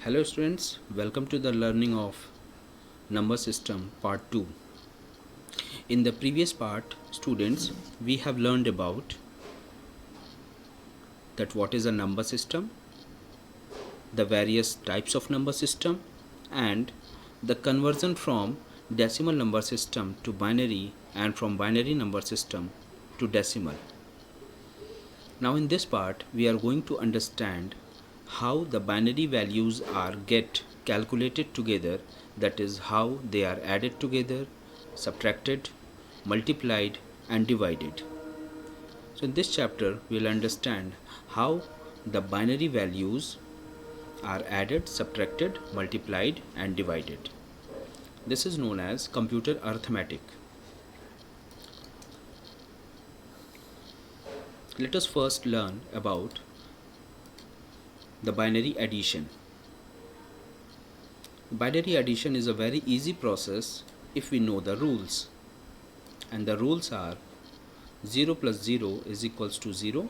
Hello students, welcome to the learning of number system part 2. In the previous part, students, we have learned about that what is a number system, the various types of number system, and the conversion from decimal number system to binary and from binary number system to decimal. Now in this part, we are going to understand how the binary values are get calculated together, that is how they are added together, subtracted, multiplied and divided. So in this chapter we will understand how the binary values are added, subtracted, multiplied and divided. This is known as computer arithmetic. Let us first learn about the binary addition. Binary addition is a very easy process if we know the rules. And the rules are 0 plus 0 is equals to 0,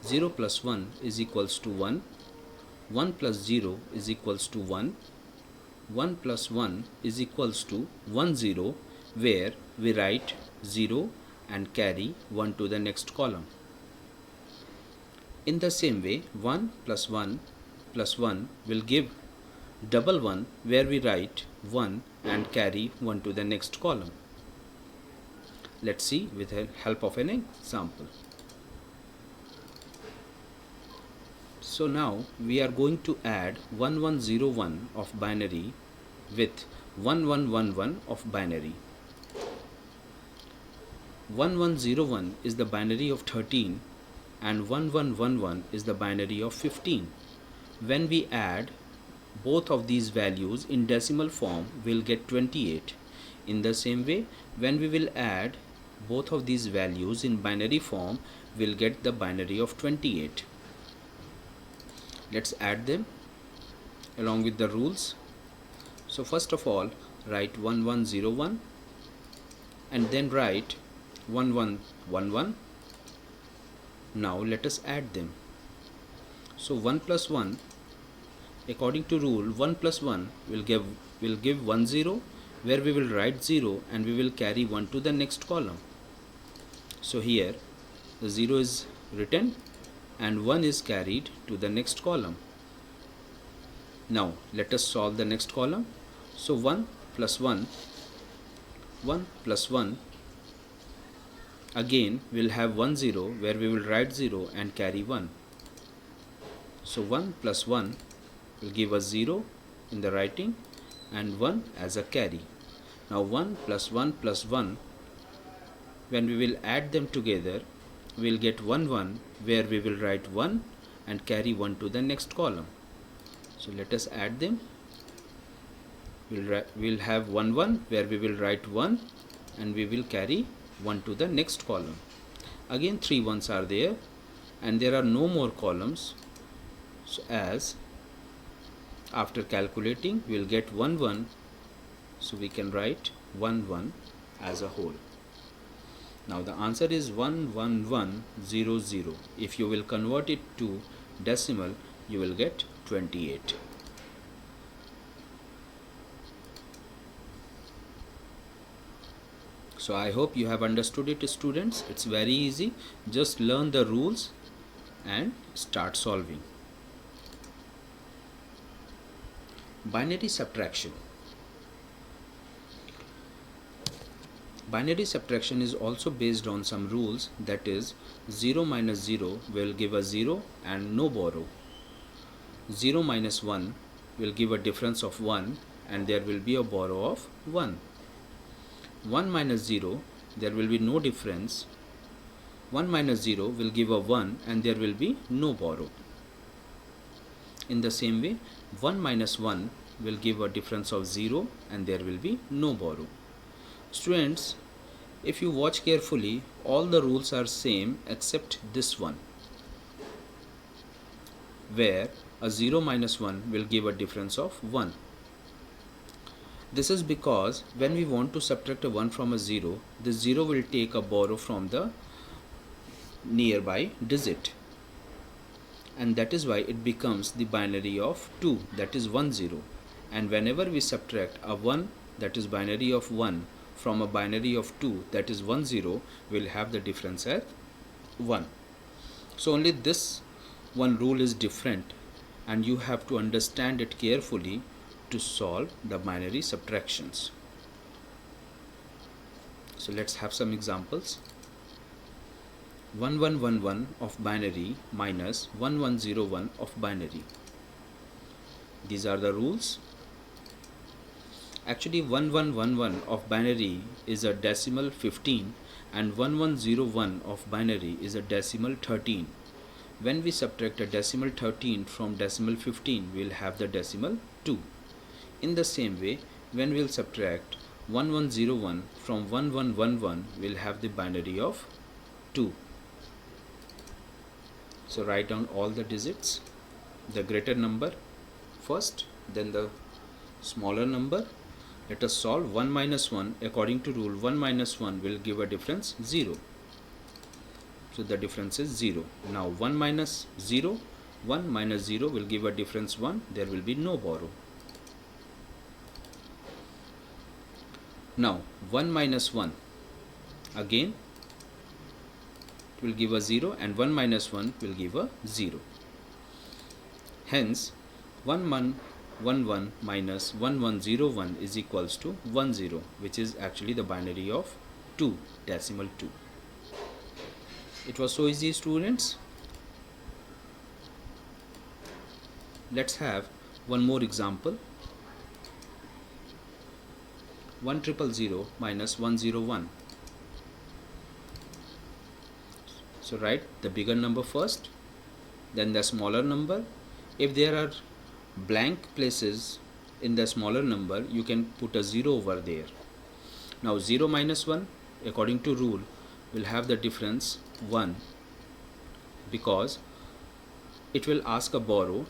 0 plus 1 is equals to 1, 1 plus 0 is equals to 1, 1 plus 1 is equals to 1 0, where we write 0 and carry 1 to the next column. In the same way, 1 plus 1 plus 1 will give double 1, where we write 1 and carry 1 to the next column. Let's see with the help of an example. So now we are going to add 1101 of binary with 1111 of binary. 1101 is the binary of 13 and 1111 is the binary of 15. When we add both of these values in decimal form, we'll get 28. In the same way, when we will add both of these values in binary form, we'll get the binary of 28. Let's add them along with the rules. So first of all, write 1101 and then write 1111. Now let us add them. So 1 plus 1, according to rule, 1 plus 1 will give 1 0, where we will write 0 and we will carry 1 to the next column. So here the 0 is written and 1 is carried to the next column. Now let us solve the next column. So 1 plus 1, 1 plus 1, again we'll have 1 0, where we will write 0 and carry 1. So 1 plus 1 will give us 0 in the writing and 1 as a carry. Now 1 plus 1 plus 1, when we will add them together, we will get 1 1, where we will write 1 and carry 1 to the next column. So let us add them. We'll have 1 1, where we will write 1 and we will carry 1 to the next column. Again 3 1s are there and there are no more columns. So as after calculating, we will get 1 1, so we can write 1 1 as a whole. Now the answer is 11100. If you will convert it to decimal, you will get 28. So I hope you have understood it, students. It's very easy. Just learn the rules and start solving. Binary subtraction. Binary subtraction is also based on some rules, that is 0 minus 0 will give a 0 and no borrow. 0 minus 1 will give a difference of 1 and there will be a borrow of 1. 1 minus 0, there will be no difference. 1 minus 0 will give a 1 and there will be no borrow. In the same way, 1 minus 1 will give a difference of 0 and there will be no borrow. Students, if you watch carefully, all the rules are same except this one, where a 0 minus 1 will give a difference of 1. This is because when we want to subtract a 1 from a 0, this 0 will take a borrow from the nearby digit. and that is why it becomes the binary of 2, that is 1 0. And whenever we subtract a 1, that is binary of 1, from a binary of 2, that is 1 0, we'll have the difference as 1. So only this one rule is different, and you have to understand it carefully to solve the binary subtractions. So let's have some examples. 1111 of binary minus 1101 of binary. These are the rules. Actually 1111 of binary is a decimal 15 and 1101 of binary is a decimal 13. When we subtract a decimal 13 from decimal 15, we'll have the decimal 2. In the same way, when we'll subtract 1101 from 1111, we'll have the binary of 2. So write down all the digits, the greater number first, then the smaller number. Let us solve 1 minus 1. According to rule, 1 minus 1 will give a difference 0. So the difference is 0. Now 1 minus 0, 1 minus 0 will give a difference 1. There will be no borrow. Now 1 minus 1, again it will give a 0, and 1 minus 1 will give a 0. Hence 1111 minus 1101 is equals to 10, which is actually the binary of 2, decimal 2. It was so easy, students. Let's have one more example. 1000 minus 101. So write the bigger number first, then the smaller number. If there are blank places in the smaller number, you can put a 0 over there. Now 0 minus 1, according to rule, will have the difference 1, because it will ask a borrow.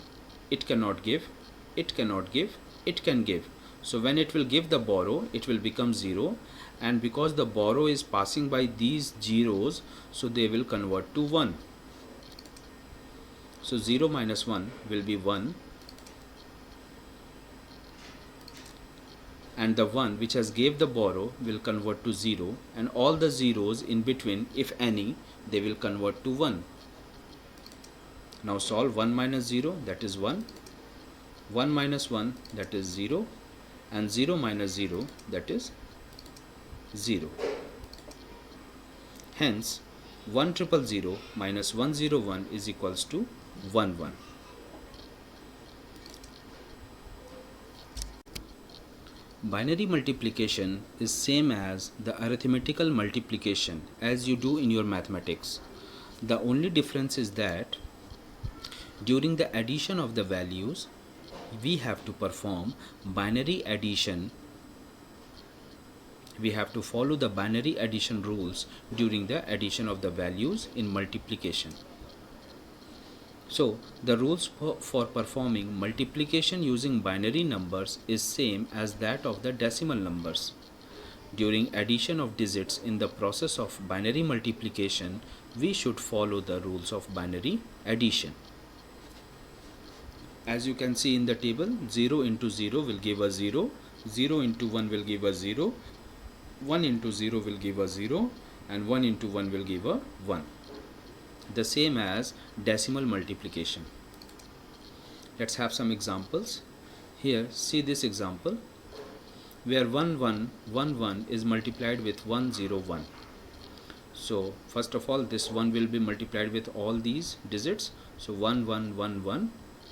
It cannot give, it cannot give, it can give. So when it will give the borrow, it will become 0, and because the borrow is passing by these zeros, so they will convert to 1. So 0 minus 1 will be 1, and the one which has gave the borrow will convert to 0, and all the zeros in between, if any, they will convert to 1. Now solve 1 minus 0, that is 1, 1 minus 1, that is 0, and 0 minus 0, that is 0. Hence 1000 minus 101 is equals to 11. Binary multiplication is same as the arithmetical multiplication as you do in your mathematics. The only difference is that during the addition of the values, we have to perform binary addition. We have to follow the binary addition rules during the addition of the values in multiplication. So the rules for performing multiplication using binary numbers is same as that of the decimal numbers. During addition of digits in the process of binary multiplication, we should follow the rules of binary addition. As you can see in the table, 0 into 0 will give a 0, 0 into 1 will give a 0, 1 into 0 will give a 0, and 1 into 1 will give a 1. The same as decimal multiplication. Let's have some examples. Here, see this example where 1111 is multiplied with 101. So first of all, this 1 will be multiplied with all these digits. So 1111.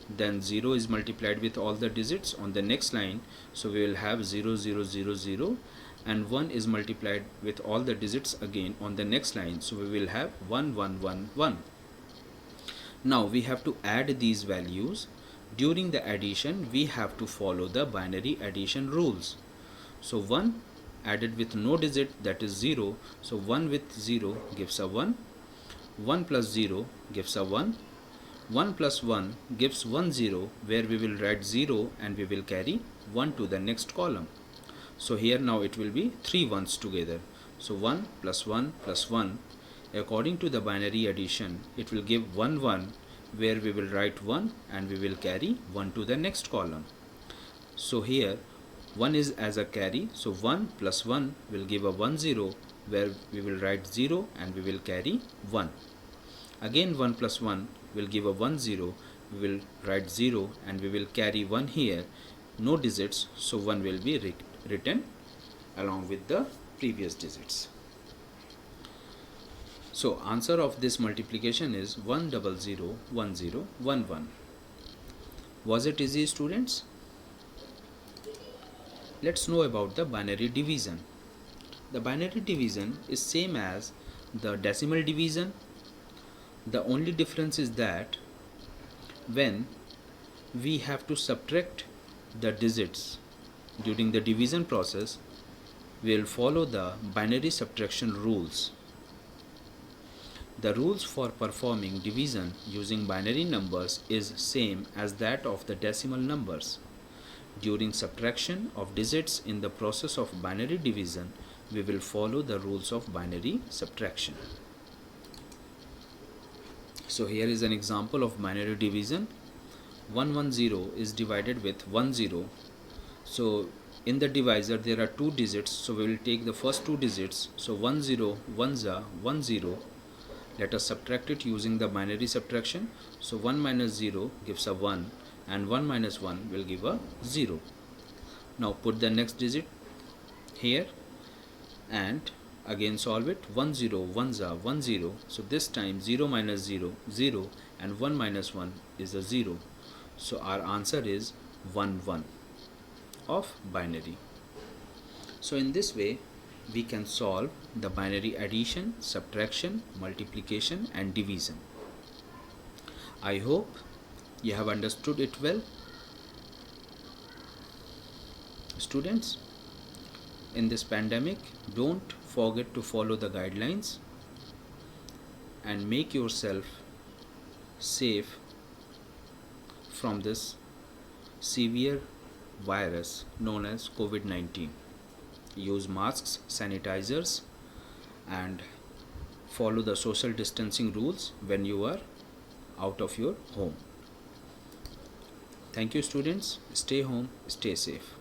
Then 0 is multiplied with all the digits on the next line, so we will have 0 0 0 0, and 1 is multiplied with all the digits again on the next line, so we will have 1 1 1 1. Now we have to add these values. During the addition, we have to follow the binary addition rules. So 1 added with no digit, that is 0, so 1 with 0 gives a 1, 1 plus 0 gives a 1, 1 plus 1 gives 1 0, where we will write 0 and we will carry 1 to the next column. So here now it will be 3 ones together. So 1 plus 1 plus 1. According to the binary addition, it will give 1 1, where we will write 1 and we will carry 1 to the next column. So here 1 is as a carry, so 1 plus 1 will give a 1 0, where we will write 0 and we will carry 1. Again 1 plus 1 will give a 1 0, we will write 0 and we will carry 1 here, no digits, so 1 will be written along with the previous digits. So answer of this multiplication is 1001011. Was it easy, students? Let's know about the binary division. The binary division is same as the decimal division. The only difference is that when we have to subtract the digits during the division process, we will follow the binary subtraction rules. The rules for performing division using binary numbers is same as that of the decimal numbers. During subtraction of digits in the process of binary division, we will follow the rules of binary subtraction. So here is an example of binary division. 110 is divided with 10. So in the divisor there are two digits, so we will take the first two digits. So 10 1s are 10. Let us subtract it using the binary subtraction. So 1 minus 0 gives a 1 and 1 minus 1 will give a 0. Now put the next digit here and again solve it. 10 1s are 10. So this time 0 minus 0 0 and 1 minus 1 is a 0. So our answer is 1 1 of binary. So in this way we can solve the binary addition, subtraction, multiplication and division. I hope you have understood it well. Students, in this pandemic, don't forget to follow the guidelines and make yourself safe from this severe virus known as COVID-19. Use masks, sanitizers, and follow the social distancing rules when you are out of your home. Thank you, students. Stay home, stay safe.